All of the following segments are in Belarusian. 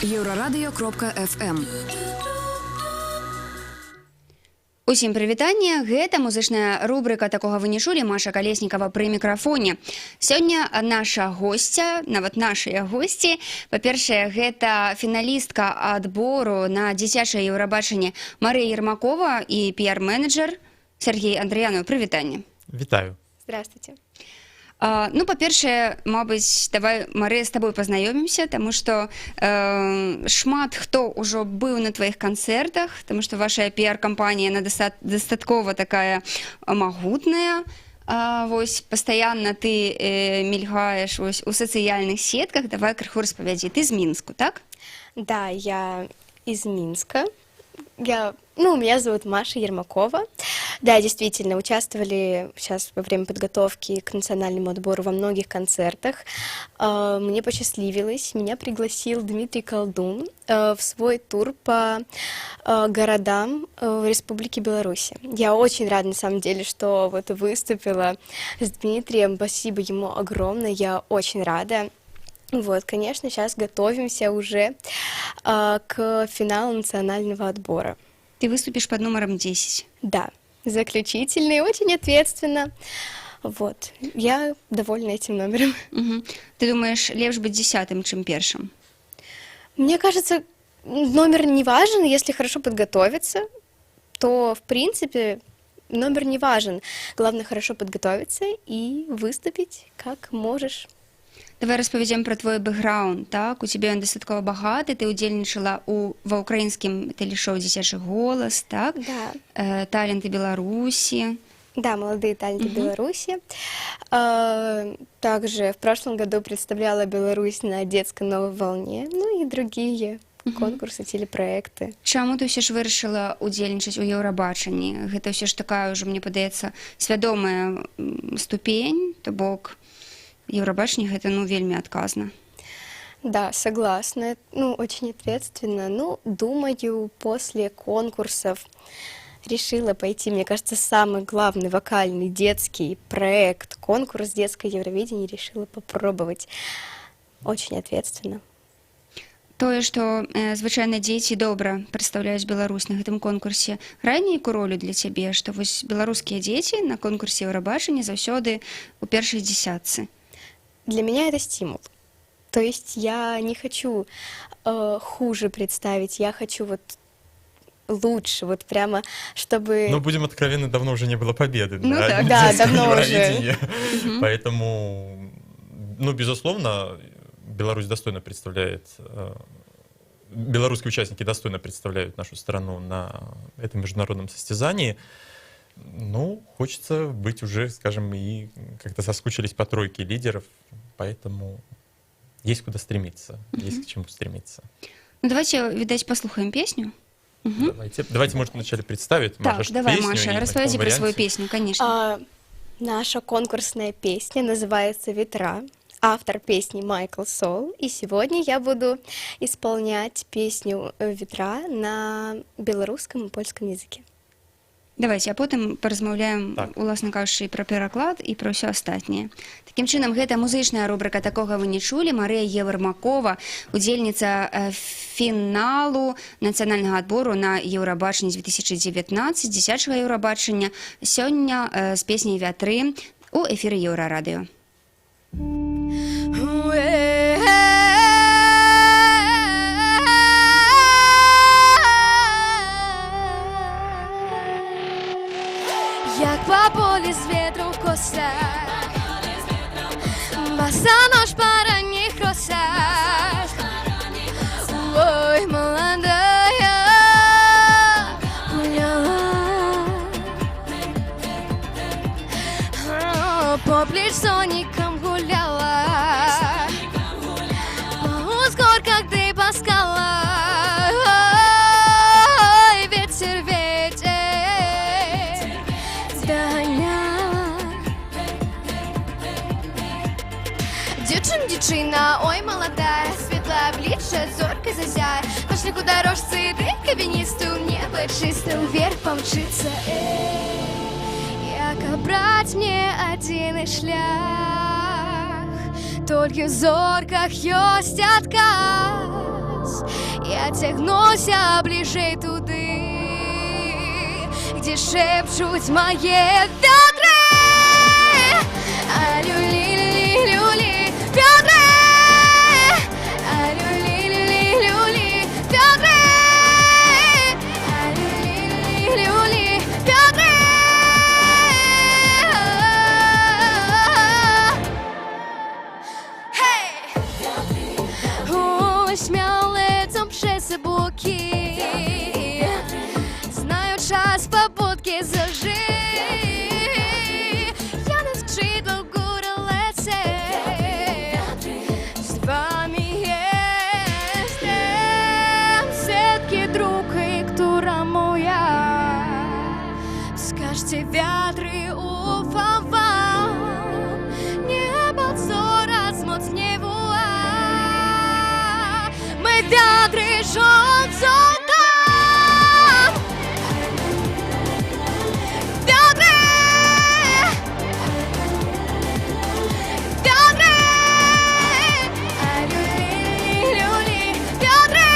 Еўрарадыё.FM. Усім прывітанне, гэта музычная рубрика «Такога вы не чулі», Маша Колесникова пры мікрафоне. Сёння наша гостя, нават нашыя госці, па-першае, гэта фіналістка адбору на дзіцячае Еўрабачанне Марыя Ермакова і піар-менеджер Сергей Андрыянов. Прывітанне. Вітаю. Здравствуйте. Ну, па-першае, мабыць, давай, Марыя, з табой пазнаёмімся, таму што шмат хто ўжо быў на тваіх канцэртах, таму што ваша піар-кампанія, яна дастаткова такая магутная. Вось, пастаянна ты мільгаеш вось у сацыяльных сетках. Давай крыху распавядзі. Ты з Мінску, так? Да, я из Минска. Меня зовут Маша Ермакова. Да, действительно, участвовали сейчас во время подготовки к национальному отбору во многих концертах. Мне посчастливилось, меня пригласил Дмитрий Колдун в свой тур по городам в Республике Беларусь. Я очень рада, на самом деле, что вот выступила с Дмитрием. Спасибо ему огромное, я очень рада. Вот, конечно, сейчас готовимся уже к финалу национального отбора. Ты выступишь под номером 10. Да, заключительный, очень ответственно. Вот, я довольна этим номером. Угу. Ты думаешь, лепш быть 10-м, чем первым? Мне кажется, номер не важен, если хорошо подготовиться, то, в принципе, номер не важен. Главное, хорошо подготовиться и выступить, как можешь. Давай распавядзем пра твой бэкграунд, так? У цябе ён дастаткова багаты, ты удзельнічала ва ўкраінскім тэлешоу «Дзіцячы голас», так? Да. Таленты Беларуси. Да, молодые таленты Беларуси. Также в прошлом году представляла Беларусь на детской новой волне, ну и другие конкурсы, телепроекты. Чаму ты ўсё ж вырашыла удзельнічаць у Еўрабачанні? Гэта ўсё ж такая ўжо, мне падаецца, свядомая ступень, то бок Еўрабачанне гэта, вельмі адказна. Да, согласна. Очень ответственно. Думаю, после конкурсов решила пойти, мне кажется, самый главный вокальный детский проект, конкурс «Детское Евровидение», решила попробовать. Очень ответственно. Тое, што звычайна дзеці добра прадстаўляюць Беларусь на гэтым конкурсе, грае нейкую ролю для цябе, што вось беларускія дзеці на конкурсе Еўрабачання заўсёды ў першай дзесятцы? Для меня это стимул. То есть я не хочу хуже представить, я хочу вот лучше, вот прямо, чтобы... Будем откровенны, давно уже не было победы. Да, давно уже. Поэтому, безусловно, Беларусь достойно представляет, белорусские участники достойно представляют нашу страну на этом международном состязании. Хочется быть уже, скажем, и как-то соскучились по тройке лидеров, поэтому есть куда стремиться, есть к чему стремиться. Давайте, видать, послухаем песню. Давайте, может, вначале представить, Маша, давай, песню. Маша, рассказывайте про свою песню, конечно. Наша конкурсная песня называется «Ветра». Автор песни Майкл Сол. И сегодня я буду исполнять песню «Ветра» на белорусском и польском языке. Давайте, а потым паразмаўляем, уласна кажучы, пра пераклад і пра ўсё астатняе. Такім чынам, гэта музычная рубрика «Такога вы не чулі». Марыя Ермакова, удзельніца фіналу нацыянальнага адбору на Еўрабачанне 2019, дзіцячага Еўрабачання, сёння з песняй «Вятры» у эфіры Еўрарадыё. Як по полі з ветру коса, босонож по ранних росах. Ой, молодая гуляла по плечоникам гуляла, по узгорках ты по скалах. Ой, ветер, ветер догоняла. Дівчина, ой, молодая, светлое обличье, зорко зазяй. Пошли к дорожце, ты кабинисту, небо чисто вверх помчится. Як обрать мне один шлях, только в зорках ёсць адказ. Я цягнуся бліжэй туды, дзе шэпчуць мае вятры. А люлі-люлі-люлі вятры, а люлі-люлі-люлі вятры, а люлі-люлі вятры. Śmiałlecą przez boki, znają czas pobudki zaży. Ja na skrzydłach góry lecę, z wami jestem. Setki dróg, która moja, wskażcie wiatry, ufam wam. Niebo coraz mocniej woła. My wiatry rządzą tam. Wiatry, wiatry, a luli, wiatry.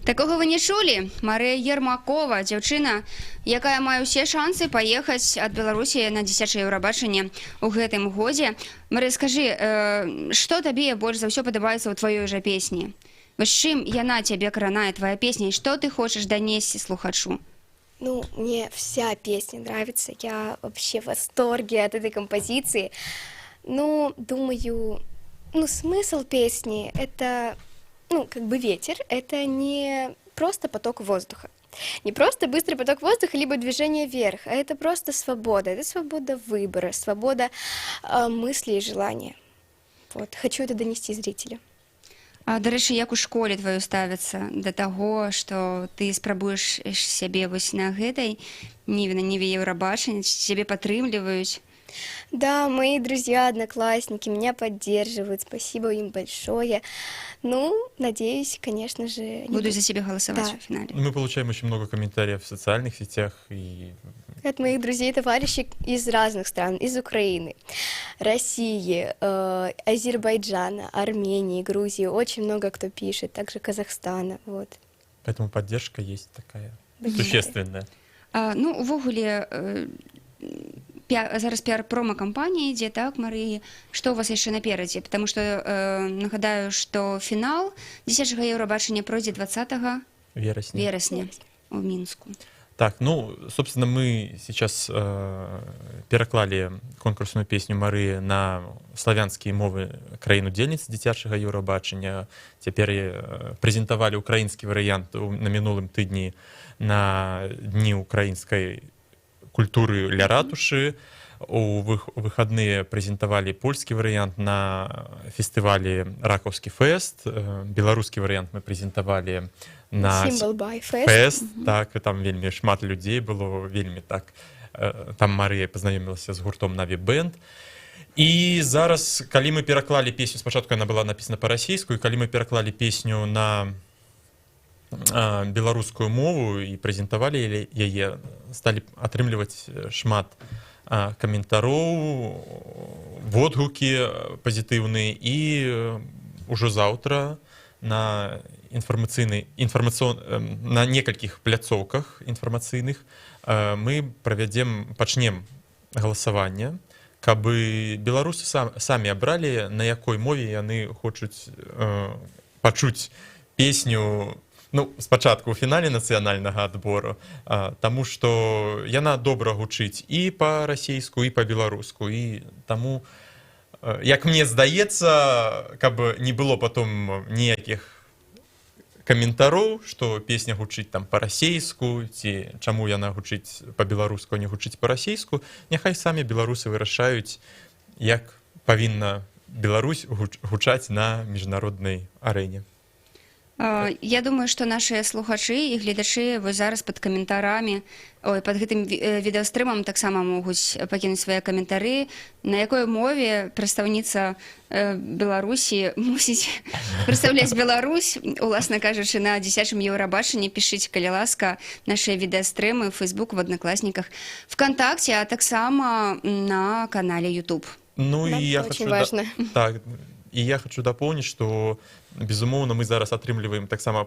Такого вы не чулі? Марыя Ермакова, дзяўчына, якая мае ўсе шансы паехаць ад Беларусі на дзіцячае Еўрабачанне ў гэтым годзе. Марыя, скажы, што табе больш за ўсё падабаецца ў тваёй жа песні? Вось чым яна цябе кранае, твоя песня, і што ты хочаш данесці слухачу? Ну, мне вся песня нравится, я вообще в восторге от этой композиции. Ну, думаю, смысл песни — это, как бы ветер, это не просто поток воздуха. Не просто быстрый поток воздуха, либо движение вверх, а это просто свобода. Это свобода выбора, свобода мысли и желания. Вот, хочу это донести зрителю. А, дарэчы, як у школе твою ставяцца да таго, што ты спрабуеш сябе вось на гэтай ніве Еўрабачанне, цябе падтрымліваюць? Да, мои друзья, одноклассники меня поддерживают, спасибо им большое. Ну, надеюсь, конечно же... они Буду за себя голосовать Да. в финале. Мы получаем очень много комментариев в социальных сетях и От моих друзей, товарищей из разных стран, из Украины, России, Азербайджана, Армении, Грузии, очень много кто пишет, также Казахстана, вот. поэтому поддержка есть такая Большая. существенная. Ну, увогуле, зараз піар-промо-кампанія ідзе, так, Марыі? Што у вас яшчэ наперадзе? Потому што нагадаю, што фінал дзіцячага Еўрабачання пройдзе 20 верасня у Мінску. Так, ну, собственно, мы сейчас пераклалі конкурсную песню Марыі на славянскія мовы краін-удзельніц дзіцячага Еўрабачання. Цяпер прэзентавалі украінскі варыянт на мінулым тыдні на дні украінскай культуры ля ратушы. У выхадныя прэзентавалі польскі варыянт на фестывалі Ракаўскі фэст. Беларускі варыянт мы прэзентавалі на Сімвал-бай фэст. Так, там вельмі шмат людзей было, вельмі так. Там Марыя пазнаёмілася з гуртом Наві Бэнд. І зараз, калі мы пераклалі песню, спачатку яна была напісана па-расійску, і калі мы пераклалі песню на беларускую мову і прэзентавалі яе, сталі атрымліваць шмат каментароў, водгукі пазітыўныя, і ўжо заўтра на на некалькіх пляцоўках інфармацыйных мы пачнем галасаванне, каб беларусы самі абралі, на якой мове яны хочуць пачуць песню, ну, спачатку ў фінале нацыянальнага адбору, таму што яна добра гучыць і па-расейску, і па-беларуску, і таму, як мне здаецца, каб не было потом ніякіх каментароў, што песня гучыць там па-расейску, ці чаму яна гучыць па-беларуску, а не гучыць па-расейску, няхай самі беларусы вырашаюць, як павінна Беларусь гучаць на міжнароднай арэне. Я думаю, што нашыя слухачы і гледачы вось зараз пад каментарамі, пад гэтым відэастрымам таксама могуць пакінуць свае каментары, на якой мове прадстаўніца Беларусі мусіць прадстаўляць Беларусь, уласна кажучы, на дзіцячым Еўрабачанні. Пішыце, калі ласка, нашыя відэастрымы в Facebook, в Аднакласніках, ВКонтакте, а таксама на канале YouTube. Ну Да, і я очень хочу важно. так, і я хочу дапоўніць, што безумоўна мы зараз атрымліваем таксама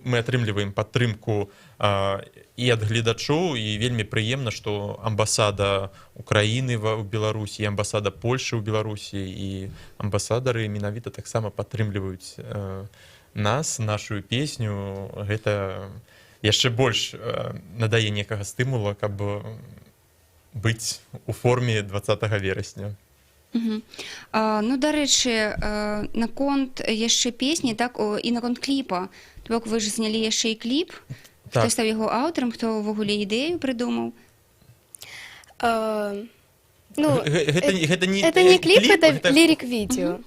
мы атрымліваем падтрымку і ад гледачоў, і вельмі прыемна, што амбасада Украіны ў Беларусі, і амбасада Польшы ў Беларусі, і амбасадары менавіта таксама падтрымліваюць нас, нашу песню. Гэта яшчэ больш надае некага стымула, каб быць у форме 20 верасня. Ну, дарэчы, наконт яшчэ песні, так, і наконт кліпа. То бок вы ж знялі яшчэ і кліп. Хто Так. стаў яго аўтарам, хто ўвогуле ідэю прыдумаў? Ну, Гэта это не клип, это лирик-видео.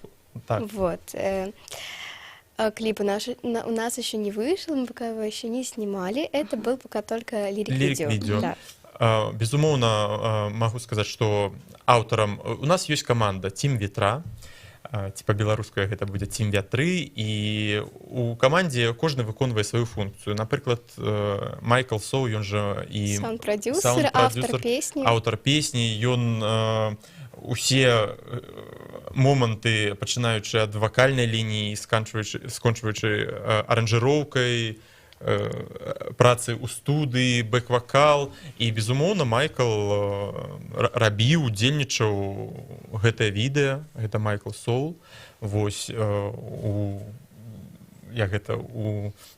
Так. Вот. Клип у нас еще не вышел, мы пока его еще не снимали. Это был пока только лирик-видео. Лирик-видео. Да. Безумоўна, магу сказаць, што аўтарам у нас ёсць каманда Цім Ветра, ці па-беларуску гэта будзе Цім Вятры, і у камандзе кожны выконвае сваю функцыю. Напрыклад, Майкл Соу, ён жа і Саунд-продюсер, аўтар песні, ён усе моманты, пачынаючы ад вакальнай лініі, скончваючы аранжыроўкай, працы ў студыі, бэк-вакал, і безумоўна Майкл рабіў, удзельнічаў гэтае відэа, гэта Майкл Соул, вось у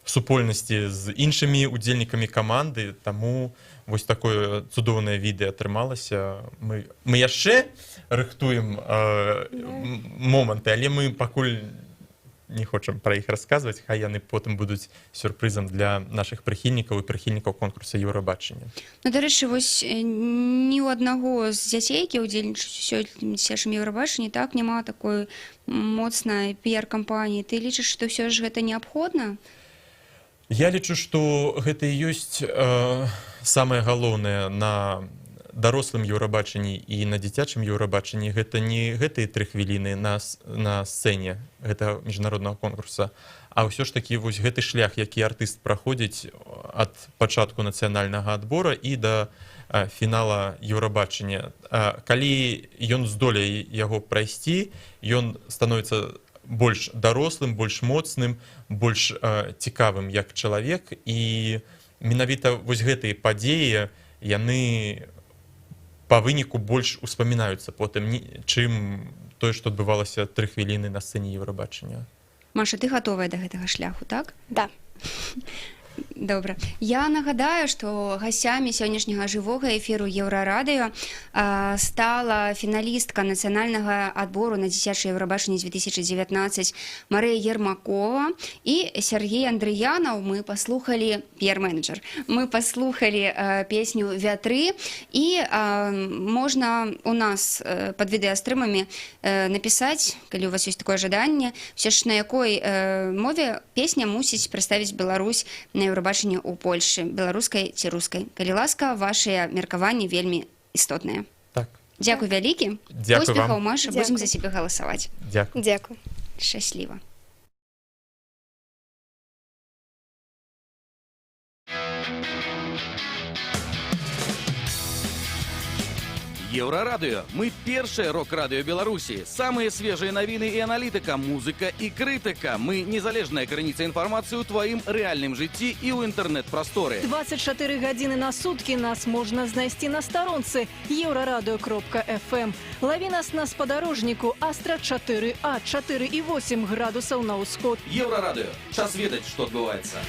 супольнасці з іншымі удзельнікамі каманды, таму вось такое цудоўнае відэа атрымалася. Мы яшчэ рыхтуем моманты, але мы пакуль не хочам пра іх расказваць, хай яны потым будуць сюрпрызам для нашых прыхільнікаў і прыхільнікаў конкурса Еўрабачання. Ну, дарэчы, вось ні ў аднаго з дзяцей, які ўдзельнічаюць у сённяшнім дзіцячым Еўрабачанні, так, няма такой моцнай піар-кампаніі. Ты лічыш, што ўсё ж гэта неабходна? Я лічу, што гэта і ёсць самае галоўнае на дарослым Еўрабачанні і на дзіцячым Еўрабачанні. Гэта не гэтыя 3 хвіліны на сцэне гэтага міжнароднага конкурса, а ўсё ж такі вось гэты шлях, які артыст праходзіць ад пачатку нацыянальнага адбора і да фінала Еўрабачання. Калі ён здолее яго прайсці, ён становіцца больш дарослым, больш моцным, больш цікавым як чалавек, і менавіта вось гэтыя падзеі, яны па выніку больш успамінаюцца потым, чым тое, што адбывалася 3 хвіліны на сцэне Еўрабачання. Маша, ты гатовая да гэтага шляху, так? Да. Добра. Я нагадаю, што гасцямі сённяшняга жывога эфіру Еўрарадыё стала фіналістка нацыянальнага адбору на дзіцячае Еўрабачанне 2019 Марыя Ермакова і Сергей Андрыянаў. Мы паслухалі, піар-менеджер, мы паслухалі песню «Вятры», і можна у нас пад відэастрымамі напісаць, калі у вас ёсць такое жаданне, ўсё ж на якой мове песня мусіць прадставіць Беларусь на Еўрабачанне ў Польшы, беларускай ці рускай. Калі ласка, вашыя меркаванні вельмі істотныя. Так. Дзякуй вялікі. Дзякуй Поспехаў, вам. Маша, будзем за сябе галасаваць. Дзякуй. Дякую. Шчасліва. Еўрарадыё. Мы першае рок-радыё Беларусі. Самыя свежыя навіны і аналітыка, музыка і крытыка. Мы незалежная крыніца інфармацыі ў тваім рэальным жыцці і ў інтэрнэт-прасторы. 24 гадзіны на суткі нас можна знайсці на старонцы еўрарадыё.фм. Лаві нас на спадарожніку Астра 4А, 4,8 градусаў на ўсход. Еўрарадыё. Час ведаць, што адбываецца.